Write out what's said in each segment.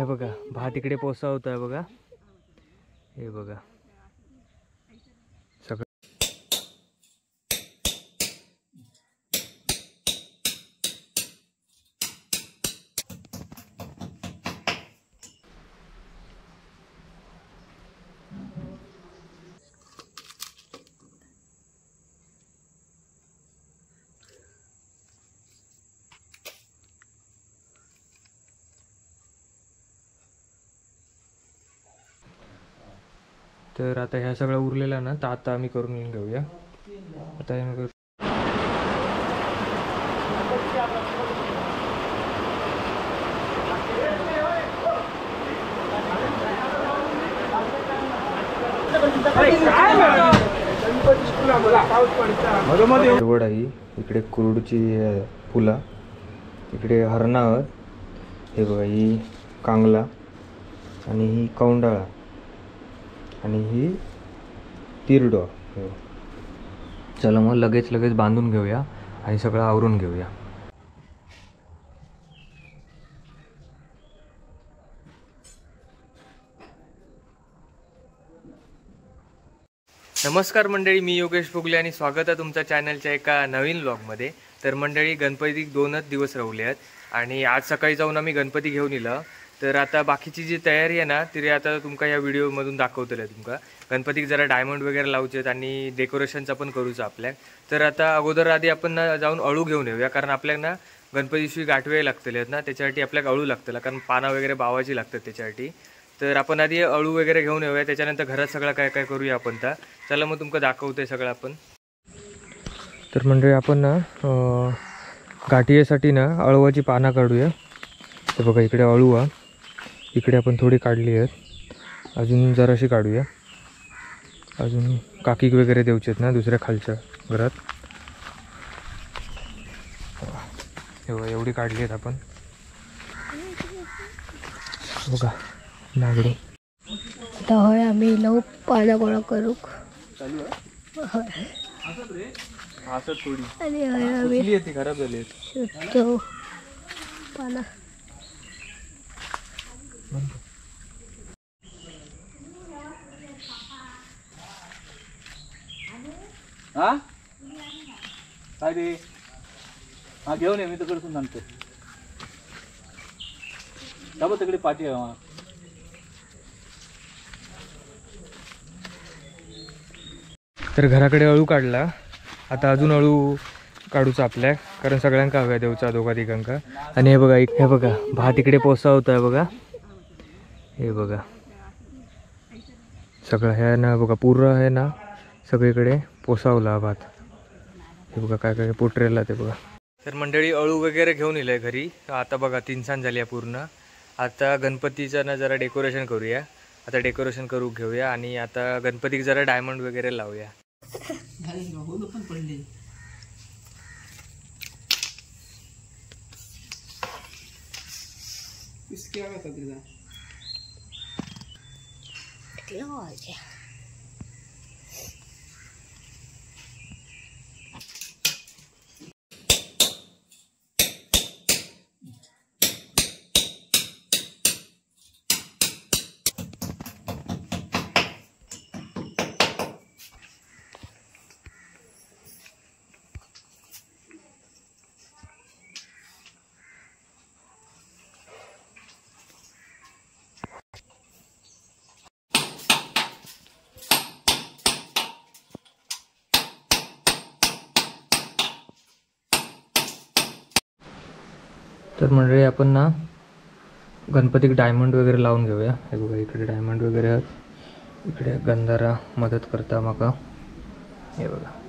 हे बघा भात इकडे पोसावतोय बघा, हे बघा सगळं. तर आता ह्या सगळं उरलेला ना, तर आता आम्ही करून घेऊया. आता हे हिरवड आहे, इकडे कुरडूची फुलं, इकडे हरणावत, हे बघा ही कांगला, आणि ही कौंडाळा, आणि ही तिरडो. चला मग लगेच बांधून घेऊया आणि सगळं आवरून घेऊया. नमस्कार मंडळी, मी योगेश फुगले आणि स्वागत आहे तुमच्या चॅनलच्या एका नवीन व्लॉगमध्ये. तर मंडळी गणपती 2च दिवस राहिले आहेत आणि आज सकाळी जाऊन आम्ही गणपती घेऊन इलं. तर आता बाकीची जी तयारी आहे ना ती आता तुमका या व्हिडिओमधून दाखवतले. तुमका गणपतीक जरा डायमंड वगैरे लावचे आणि डेकोरेशनचा पण करूचं आपल्याक. तर आता अगोदर आधी आपण जाऊन अळू घेऊन येऊया, कारण आपल्याक ना गणपतीशी गाठवे लागतले आहेत ना, त्याच्यासाठी आपल्याक अळू लागतला, कारण पाना वगैरे बावाची लागतात त्याच्यासाठी. तर आपण आधी अळू वगैरे घेऊन येऊया, त्याच्यानंतर घरात सगळं काय काय करूया आपण. तर चला मग तुमका दाखवतोय सगळं आपण. तर म्हणजे आपण ना गाठीसाठी ना अळूची पानं काढूया. तर बघा इकडे अळू आहे, इकडे आपण थोडी काढली आहेत, अजून जराशी काढूया. अजून काकीक वगैरे देऊचे आहेत ना दुसऱ्या खालच्या घरात. एवढी काढली आहेत आपण. बघा नागडू आता होय आम्ही लोक पानं गोळा करू चालू आहे. असं थोडी आणि होय आम्ही ती खराब झाली आहेत. शोधतो पानं. हा काय रे, हा घेऊन ये, मी तर कडसून सांगतो. का तिकडे पाठी आहे. तर घराकडे अळू काढला, आता अजून अळू काढूचा आपल्या, कारण सगळ्यांका हव्या देऊचा दोघा तिघांका. आणि हे बघा भात इकडे पोसावतोय बघा, हे बघा सगळं हे ना बघा पूर्ण आहे ना, सगळीकडे पोसावला भात. हे बघा काय काय पोटरेला ते बघा. तर मंडळी अळू वगैरे घेऊन येईल घरी. आता बघा 3 सांज झाली आहे पूर्ण. आता गणपतीचं ना जरा डेकोरेशन करूया. आता डेकोरेशन करू घेऊया आणि आता गणपतीक जरा डायमंड वगैरे लावूया. तर मंडळी आपण ना गणपतीक डायमंड वगैरे लावून घेऊया. हे बघा इकडे डायमंड वगैरे आहेत, इकडे गंधारा मदत करता माका. हे बघा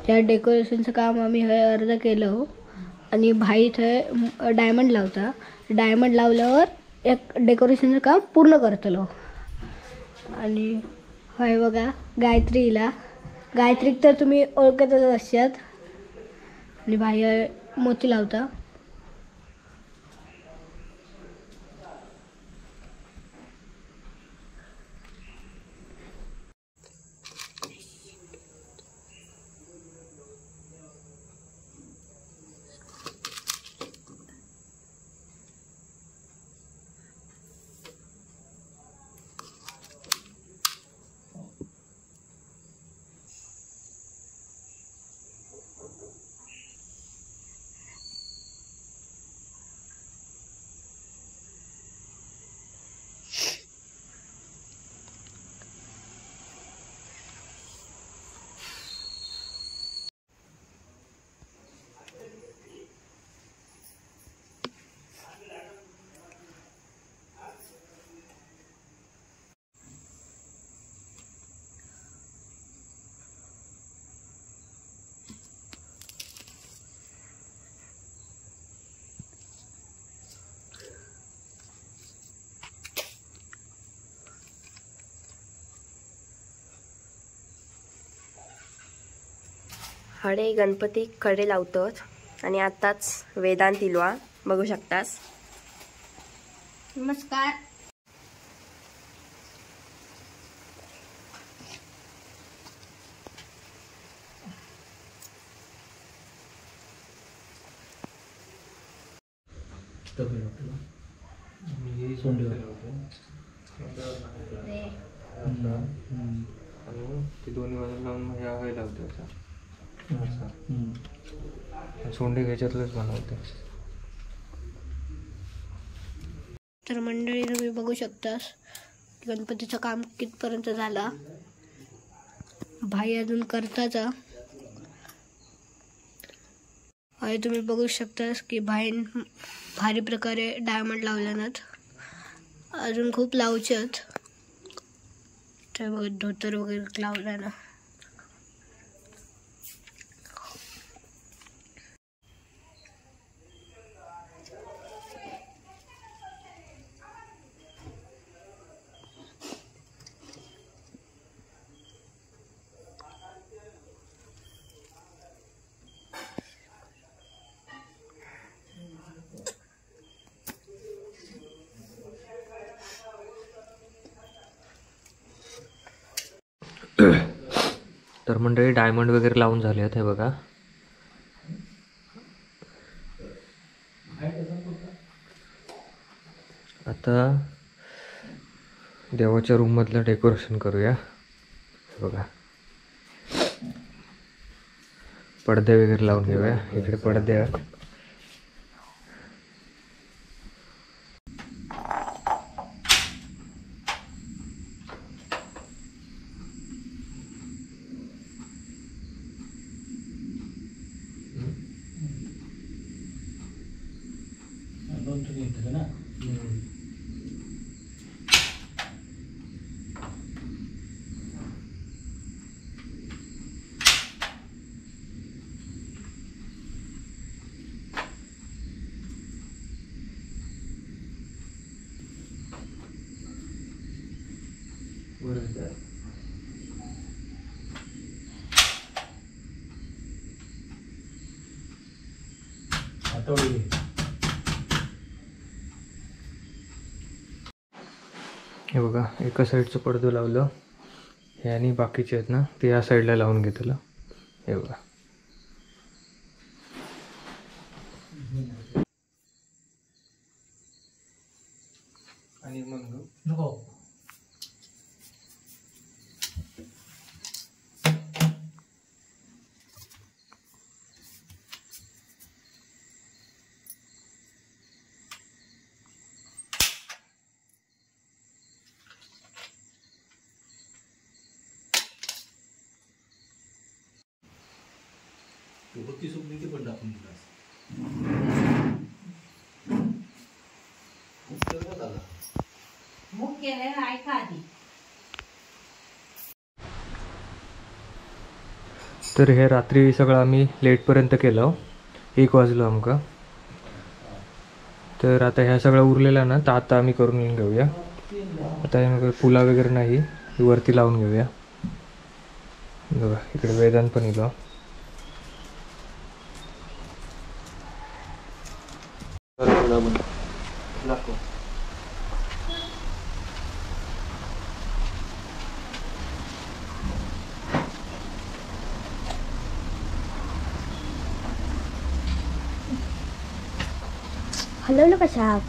त्या डेकोरेशनचं काम आम्ही हय अर्ध केलं आणि भाई थंय डायमंड लावता. डायमंड लावल्यावर एक डेकोरेशनचं काम पूर्ण करतलो. आणि हय बघा गायत्रीला, गायत्रीक तर तुम्ही ओळखतच असतात. आणि भाई मोती लावता. हडे गणपती कडे लावतात आणि आताच वेदांत इलवा बघू शकतास. नमस्कार. ते दोन्ही बाजूला लावून ह्या हय लावते असं सोंडे ह्याच्यातलंच बनवते. तर मंडळी तुम्ही बघू शकतास गणपतीचं काम कितपर्यंत झाला. भाई अजून करताच. आणि तुम्ही बघू शकतास की भाईन भारी प्रकारे डायमंड लावल्यानात. अजून खूप लावच्यात. ते बघ धोतर वगैरे लावल्याना. तर मंडळी डायमंड वगैरे लावून झाले आहेत हे बघा. आता देवाच्या रूम मधलं डेकोरेशन करूया. हे बघा पडदे वगैरे लावून घेऊया. इकडे पडदे आहेत. हे बघा एका साईडचं पडदं लावलं हे आणि बाकीचे आहेत ना ते या साईडला लावून घेतलं. हे बघा आणि मग नको तर हे रात्री सगळं आम्ही लेटपर्यंत केलं, 1 वाजलो आमका. तर आता ह्या सगळं उरलेलं ना, तर आता आम्ही करून घेऊया. आता हे फुला वगैरे नाही, वरती लावून घेऊया. बघा इकडे वेदांत पण इलो. हलवलं का शाक?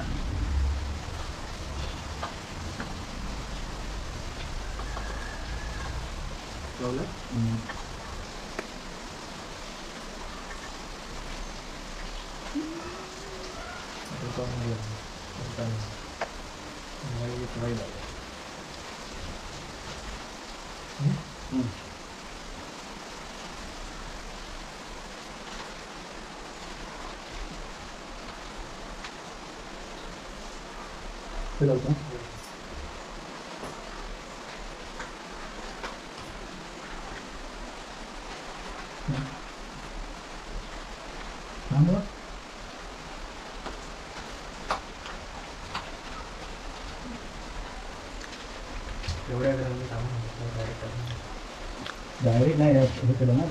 डायरेक्ट नाही हे केलं ना.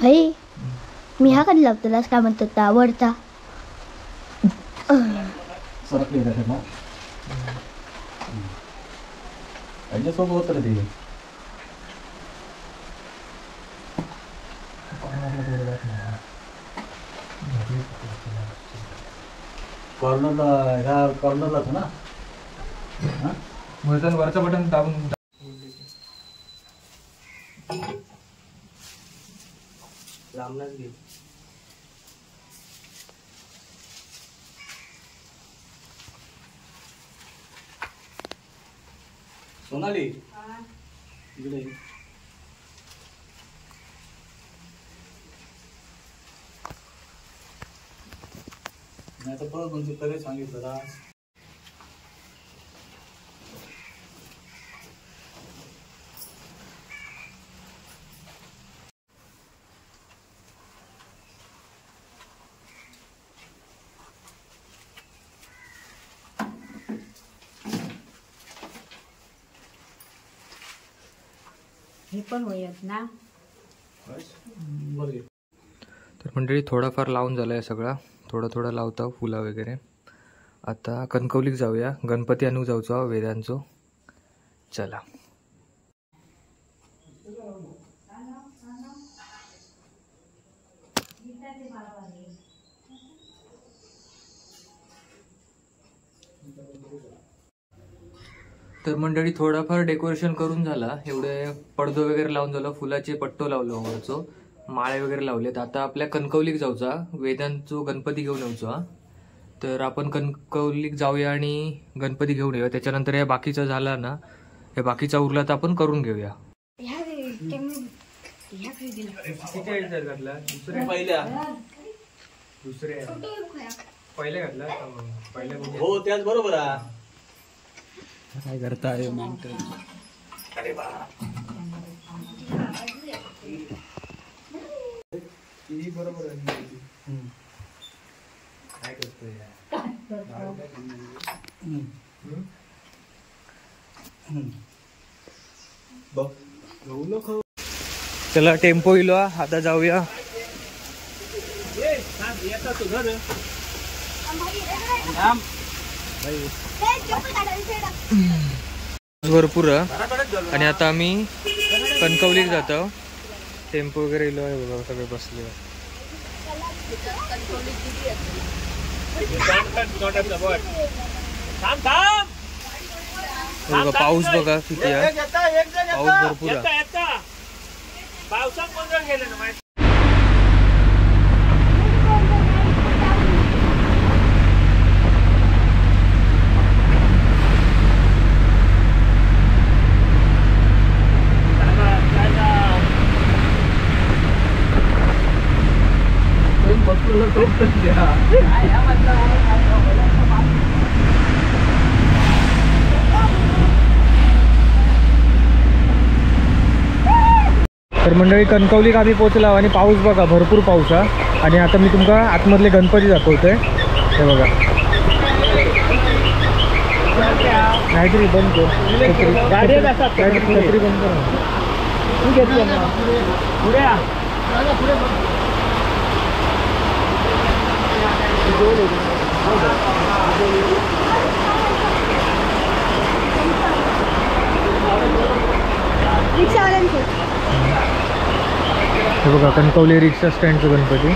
भाई मी हा कधी लावतो काय म्हणतात आवडता सरकले त्याच्यात ना. याच्यासोबत होतं रे ते. कॉर्नरला ह्या कॉर्नरलाच ना. वरचं बटन दाबून लांबलाच घे. सोनाली इकडे नाही तर परत म्हणजे तरी सांगितलं ना. हे पण होत ना. बरं. तर मंडळी थोडाफार लावून झालं आहे सगळा, थोडं थोडं लावता फुला वगैरे. आता कणकवलीक जाऊया, गणपती आणूक जाऊचो वेदांचो. चला. तर मंडळी थोडाफार डेकोरेशन करून झाला, एवढे पडदो वगैरे लावून झालं, फुलाचे पट्टो लावलो वरचो, माळे वगैरे लावलेत. आता आपल्या कणकवलीक जाऊचा, वेदांचो गणपती घेऊन येऊचो. तर आपण कणकवलीक जाऊया आणि गणपती घेऊन येऊया. त्याच्यानंतर या बाकीचा झाला ना, या बाकीचा उरला तर आपण करून घेऊया. पहिल्या हो त्याच बरोबर आहे. काय करताय अरे बा बरोबर आहे. काय करतोय चला टेम्पो इलो, आता जाऊया. भरपूर आणि आता आम्ही कणकवलीत जातो. टेम्पो वगैरे इलो आहे बघा, सगळे बसले. बघा पाऊस बघा किती आहे, पाऊस भरपूर आहे. तर मंडळी कणकवली आम्ही पोहोचला आणि पाऊस बघा भरपूर पाऊस आहे. आणि आता मी तुमका आतमधले गणपती दाखवतोय. हे बघा काहीतरी बंद कर छत्री बंद हे बघा कणकवली रिक्षा स्टँडचं गणपती.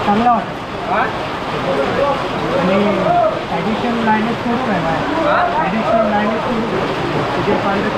चांगला वाटतं आणि ॲडिशनल लाईन सुरू आहे. ॲडिशनल लाईन सुरू जे पाहिजे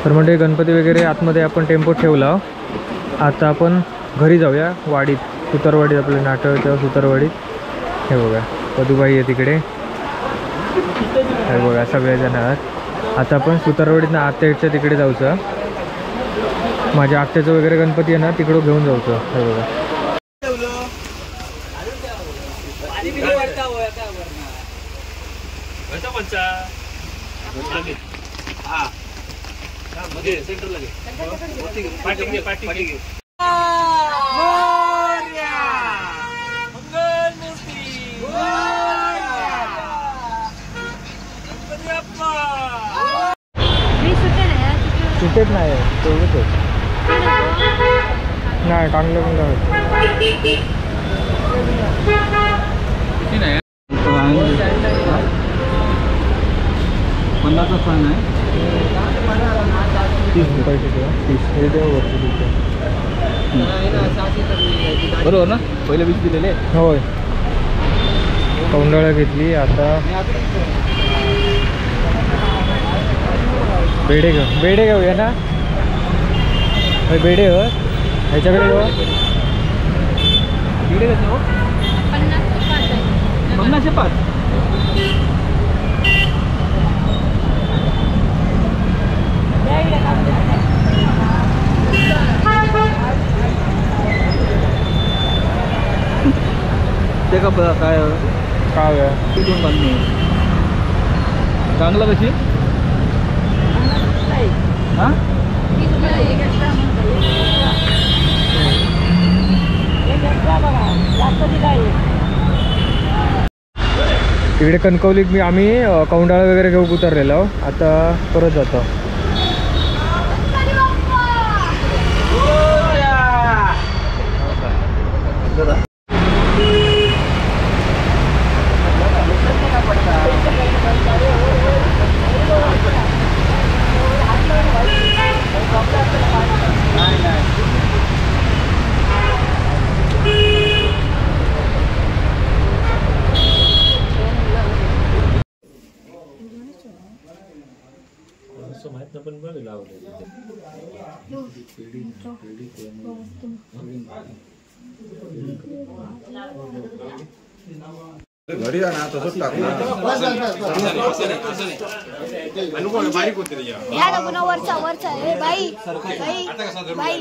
तर म्हणजे गणपती वगैरे आतमध्ये आपण टेम्पो ठेवला. आता आपण घरी जाऊया वाडीत, सुतारवाडीत आपले नाटक तेव्हा सुतारवाडीत. हे बघा पदूबाई आहे तिकडे. हे बघा सगळेजण आहात. आता आपण सुतारवाडीत आत्याच्या तिकडे जाऊचं. माझ्या आत्याचं वगैरे गणपती आहे ना तिकडं घेऊन जाऊचं. हे बघा सुटेच नाही तेवढंच नाही चांगलं नाही. 50चा फाईन आहे. 30 रुपये 30 हे देऊ वरती बरोबर ना. पहिले 20 दिलेले. होय कौंडाळा घेतली. आता बेडे घेऊया ना. बेडे हो ह्याच्याकडे घेऊ. बेडे कसं हो 50चे 5. ते का काय काय तिथून बांधणे चांगलं कशी हां तिकडे कणकवलीत आम्ही कौंडाळा वगैरे घेऊन उतरलेलो. आता परत जातो. घरी जा ना तसंच टाक ना. या नको वरचा वरचा ए बाई बाई बाई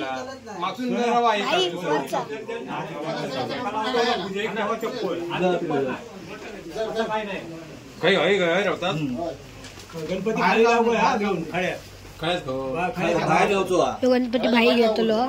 बाई वरचा काही आहे काय राहतात गणपती भाई घेतलो.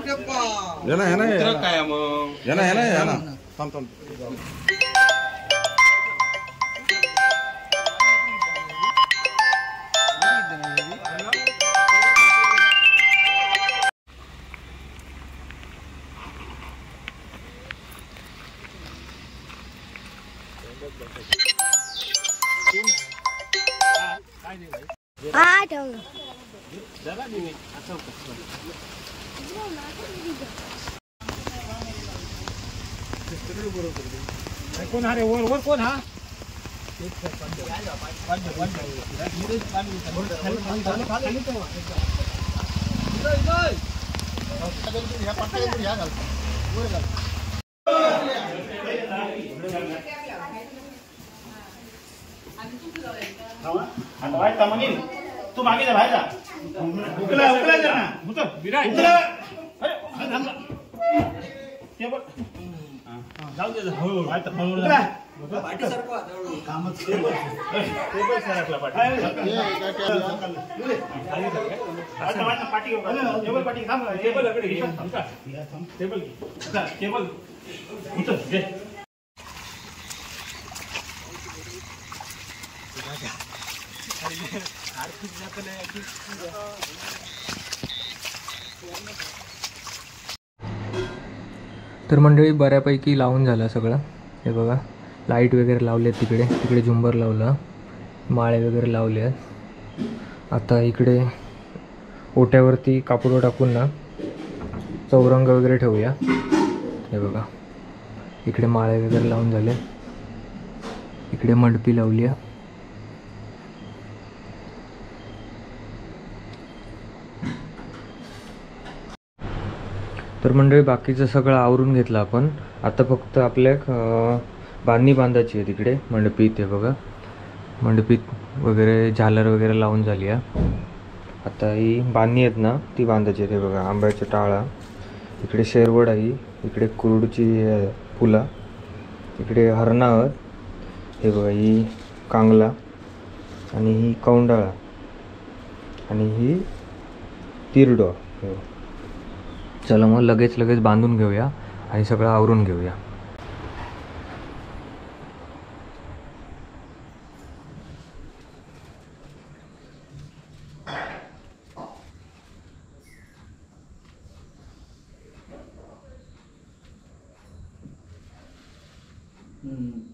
हा ठेव. कोण हा रे वर वर कोण हा तू मागे जा बाहेर जा. उकला उकला जा ना उकला. जाऊ दे हळूहळू उकला. कामच टेबल सरकला पाठी टेबल पाठी थांब. टेबल टेबल टेबल तर मंडळी बऱ्यापैकी लावून झालं सगळं. हे बघा लाईट वगैरे लावले आहेत. तिकडे तिकडे झुंबर लावलं, माळे वगैरे लावले आहेत. आता इकडे ओट्यावरती कापूर टाकून ना चौरंग वगैरे ठेवूया. हे बघा इकडे माळे वगैरे लावून झाले. इकडे मंडपी लावली आहे. तर मंडळी बाकीचं सगळं आवरून घेतलं आपण. आता फक्त आपल्या बांधणी बांधायची आहे तिकडे मंडपीत. हे बघा मंडपीत वगैरे झालर वगैरे लावून झाली आहे. आता ही बांधणी आहेत ना ती बांधायची आहे. हे बघा आंब्याच्या टाळा, इकडे शेरवड आहे, इकडे कुरडूची फुलं, इकडे हरणावर, हे बघा ही कांगला आणि ही कौंडाळा आणि ही तिरडो. चला मग लगेच बांधून घेऊया आणि सगळं आवरून घेऊया.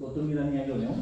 कोथिंबीर आणि घेऊन येऊ.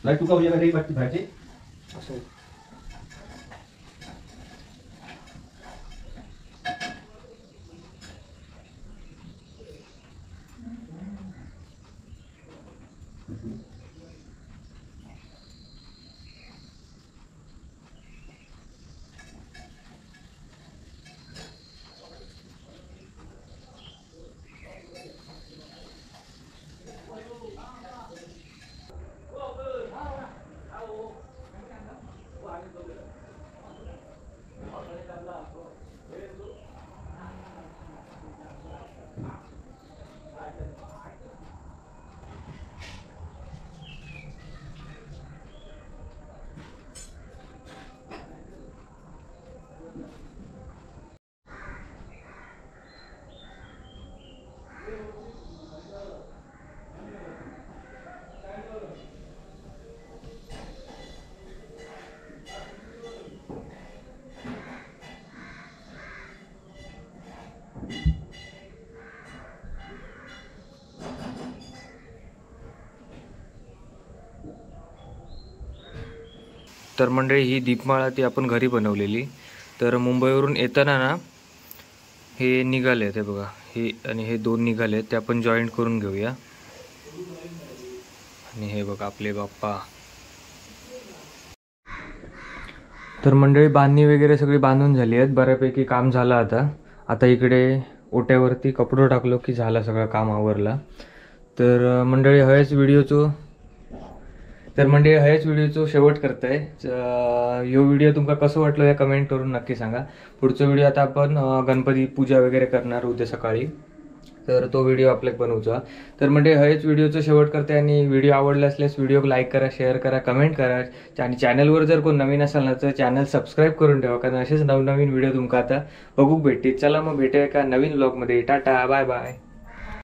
लाईट तुका म्हणजे काही वाटते भाजी तर मंडळी ही दीपमाळा ती आपण घरी बनवलेली. तर मुंबईवरून येताना ना हे निघाले ते बघा, हे आणि हे 2 निघाले ते आपण जॉईंट करून घेऊया. आणि हे बघा आपले बाप्पा. तर मंडळी बांधणी वगैरे सगळी बांधून झाली आहेत, बऱ्यापैकी काम झालं. आता इकडे ओट्यावरती कपडे टाकलो की झालं सगळं काम आवरलं. तर मंडळी हयच व्हिडिओचो शेवट करताय. ह्यो व्हिडिओ तुमका कसं वाटलो या कमेंट करून नक्की सांगा. पुढचा व्हिडिओ आता आपण गणपती पूजा वगैरे करणार उद्या सकाळी, तर तो व्हिडिओ आपल्याला बनवूचा. तर म्हणजे हयच व्हिडिओचं शेवट करते. आणि व्हिडिओ आवडला असल्यास व्हिडिओ लाईक करा, शेअर करा, कमेंट करा. आणि चॅनलवर जर कोण नवीन असाल ना तर चॅनल सबस्क्राईब करून ठेवा, कारण असेच नवनवीन व्हिडिओ तुमका आता बघूक भेटतील. चला मग भेटूया एका नवीन व्लॉगमध्ये. Tata, bye bye.